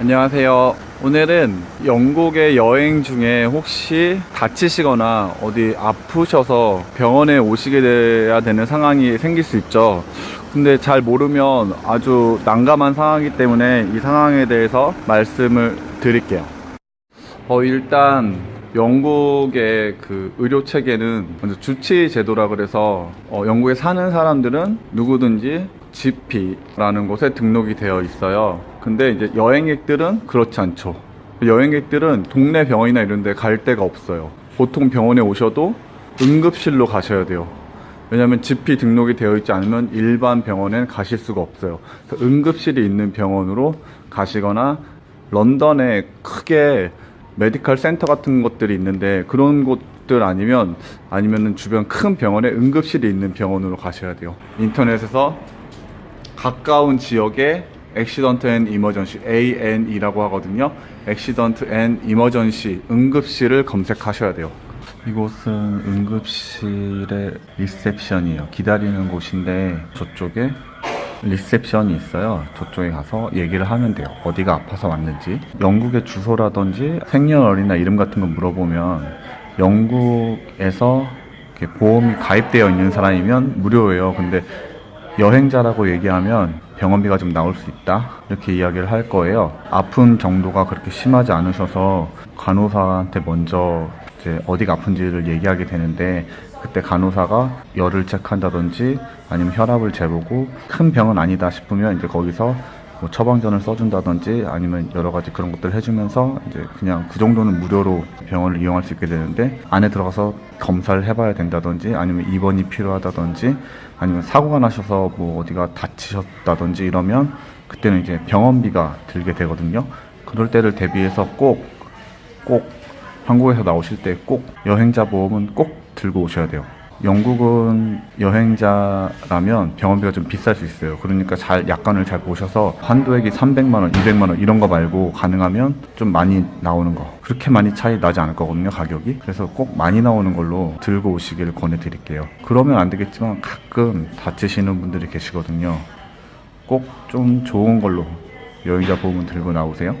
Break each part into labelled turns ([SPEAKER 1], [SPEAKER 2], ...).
[SPEAKER 1] 안녕하세요. 오늘은 영국의 여행 중에 혹시 다치시거나 어디 아프셔서 병원에 오시게 돼야 되는 상황이 생길 수 있죠. 근데 잘 모르면 아주 난감한 상황이기 때문에 이 상황에 대해서 말씀을 드릴게요. 일단 영국의 그 의료 체계는 먼저 주치 제도라 그래서 영국에 사는 사람들은 누구든지 GP라는 곳에 등록이 되어 있어요. 근데 이제 여행객들은 그렇지 않죠. 여행객들은 동네 병원이나 이런 데 갈 데가 없어요. 보통 병원에 오셔도 응급실로 가셔야 돼요. 왜냐하면 GP 등록이 되어 있지 않으면 일반 병원엔 가실 수가 없어요. 그래서 응급실이 있는 병원으로 가시거나 런던에 크게 메디컬 센터 같은 것들이 있는데 그런 곳들 아니면은 주변 큰 병원에 응급실이 있는 병원으로 가셔야 돼요. 인터넷에서 가까운 지역에 액시던트 앤 이머전시 ANE라고 하거든요. 액시던트 앤 이머전시 응급실을 검색하셔야 돼요. 이곳은 응급실의 리셉션이에요. 기다리는 곳인데 저쪽에 리셉션이 있어요. 저쪽에 가서 얘기를 하면 돼요. 어디가 아파서 왔는지. 영국의 주소라든지 생년월일이나 이름 같은 거 물어보면 영국에서 이렇게 보험이 가입되어 있는 사람이면 무료예요. 근데 여행자라고 얘기하면 병원비가 좀 나올 수 있다 이렇게 이야기를 할 거예요. 아픈 정도가 그렇게 심하지 않으셔서 간호사한테 먼저 이제 어디가 아픈지를 얘기하게 되는데 그때 간호사가 열을 체크한다든지 아니면 혈압을 재보고 큰 병은 아니다 싶으면 이제 거기서 뭐 처방전을 써준다든지 아니면 여러 가지 그런 것들을 해주면서 이제 그냥 그 정도는 무료로 병원을 이용할 수 있게 되는데 안에 들어가서 검사를 해봐야 된다든지 아니면 입원이 필요하다든지 아니면 사고가 나셔서 뭐 어디가 다치셨다든지 이러면 그때는 이제 병원비가 들게 되거든요. 그럴 때를 대비해서 꼭 한국에서 나오실 때 꼭 여행자 보험은 꼭 들고 오셔야 돼요. 영국은 여행자라면 병원비가 좀 비쌀 수 있어요. 그러니까 약관을 잘 보셔서 한도액이 300만원, 200만원 이런 거 말고 가능하면 좀 많이 나오는 거. 그렇게 많이 차이 나지 않을 거거든요, 가격이. 그래서 꼭 많이 나오는 걸로 들고 오시길 권해드릴게요. 그러면 안 되겠지만 가끔 다치시는 분들이 계시거든요. 꼭 좀 좋은 걸로 여행자 보험은 들고 나오세요.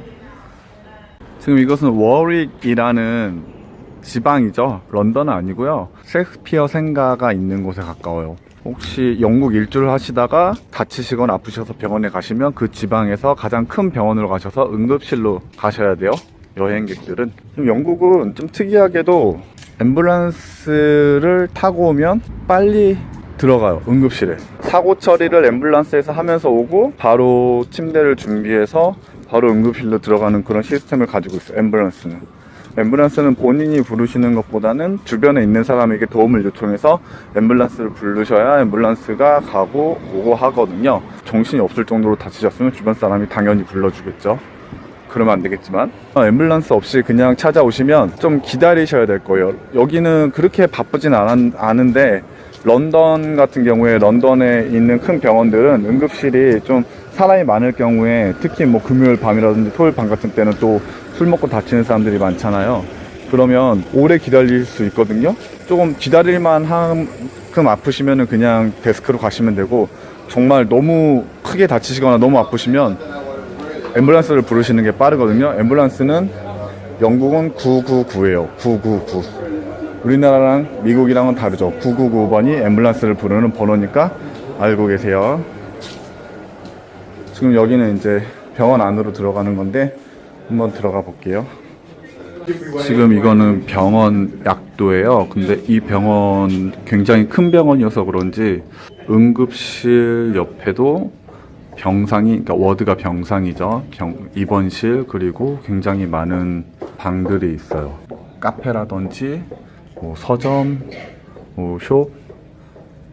[SPEAKER 1] 지금 이것은 워릭이라는 지방이죠. 런던은 아니고요. 셰익스피어 생가가 있는 곳에 가까워요. 혹시 영국 일주를 하시다가 다치시거나 아프셔서 병원에 가시면 그 지방에서 가장 큰 병원으로 가셔서 응급실로 가셔야 돼요. 여행객들은. 지금 영국은 좀 특이하게도 앰뷸런스를 타고 오면 빨리 들어가요. 응급실에. 사고 처리를 앰뷸런스에서 하면서 오고 바로 침대를 준비해서 바로 응급실로 들어가는 그런 시스템을 가지고 있어요. 앰뷸런스는 본인이 부르시는 것보다는 주변에 있는 사람에게 도움을 요청해서 앰뷸런스를 부르셔야 앰뷸런스가 가고 오고 하거든요. 정신이 없을 정도로 다치셨으면 주변 사람이 당연히 불러주겠죠. 그러면 안 되겠지만 앰뷸런스 없이 그냥 찾아오시면 좀 기다리셔야 될 거예요. 여기는 그렇게 바쁘진 않은데 런던 같은 경우에 런던에 있는 큰 병원들은 응급실이 좀 사람이 많을 경우에 특히 뭐 금요일 밤이라든지 토요일 밤 같은 때는 또 술 먹고 다치는 사람들이 많잖아요. 그러면 오래 기다릴 수 있거든요. 조금 기다릴 만큼 아프시면은 그냥 데스크로 가시면 되고 정말 너무 크게 다치시거나 너무 아프시면 앰뷸런스를 부르시는 게 빠르거든요. 앰뷸런스는 영국은 999예요. 999. 우리나라랑 미국이랑은 다르죠. 999번이 앰뷸런스를 부르는 번호니까 알고 계세요. 지금 여기는 이제 병원 안으로 들어가는 건데 한번 들어가 볼게요. 지금 이거는 병원 약도예요. 근데 이 병원 굉장히 큰 병원이어서 그런지 응급실 옆에도 병상이, 그러니까 워드가 병상이죠. 입원실 그리고 굉장히 많은 방들이 있어요. 카페라든지 뭐 서점, 뭐 숍,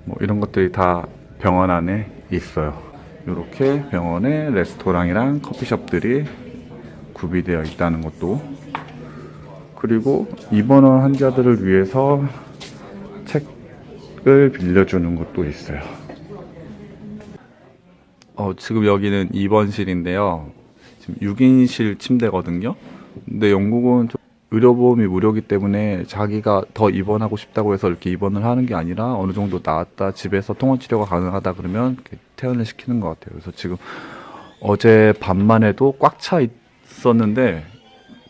[SPEAKER 1] 뭐 이런 것들이 다 병원 안에 있어요. 이렇게 병원에 레스토랑이랑 커피숍들이 구비되어 있다는 것도, 그리고 입원한 환자들을 위해서 책을 빌려주는 것도 있어요. 지금 여기는 입원실인데요. 지금 6인실 침대거든요. 근데 영국은 좀 의료보험이 무료이기 때문에 자기가 더 입원하고 싶다고 해서 이렇게 입원을 하는 게 아니라 어느 정도 나았다 집에서 통원치료가 가능하다 그러면 퇴원을 시키는 것 같아요. 그래서 지금 어제 밤만 해도 꽉 차 있었는데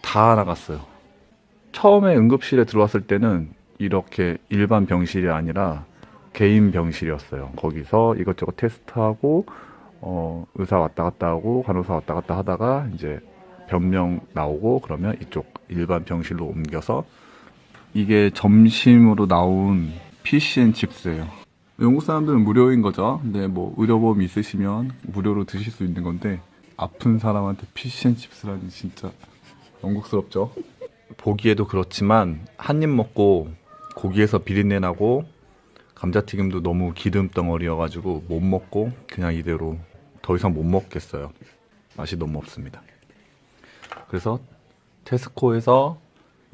[SPEAKER 1] 다 나갔어요. 처음에 응급실에 들어왔을 때는 이렇게 일반 병실이 아니라 개인 병실이었어요. 거기서 이것저것 테스트하고 의사 왔다 갔다 하고 간호사 왔다 갔다 하다가 이제 변명 나오고 그러면 이쪽 일반 병실로 옮겨서, 이게 점심으로 나온 피시앤칩스예요. 영국 사람들은 무료인 거죠. 근데 뭐 의료보험 있으시면 무료로 드실 수 있는 건데, 아픈 사람한테 피시앤칩스라니 진짜 영국스럽죠. 보기에도 그렇지만 한 입 먹고 고기에서 비린내 나고 감자튀김도 너무 기름 덩어리여가지고 못 먹고 그냥 이대로 더 이상 못 먹겠어요. 맛이 너무 없습니다. 그래서 테스코에서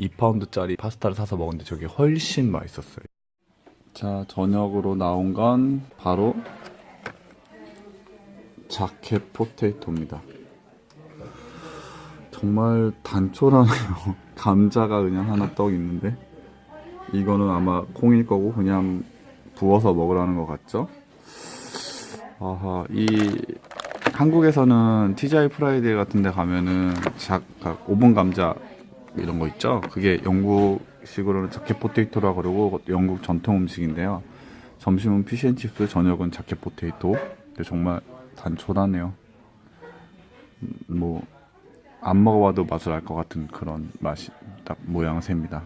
[SPEAKER 1] 2파운드짜리 파스타를 사서 먹었는데 저게 훨씬 맛있었어요. 자, 저녁으로 나온 건 바로 자켓 포테이토입니다. 정말 단촐하네요. 감자가 그냥 하나 떡 있는데, 이거는 아마 콩일 거고 그냥 부어서 먹으라는 것 같죠? 아하, 한국에서는 TGI 프라이데이 같은 데 가면은 오븐 감자 이런 거 있죠? 그게 영국식으로는 자켓 포테이토라 그러고 영국 전통 음식인데요. 점심은 피쉬앤칩스, 저녁은 자켓 포테이토. 근데 정말 단촐하네요. 뭐 안 먹어봐도 맛을 알 것 같은 그런 맛이 딱 모양새입니다.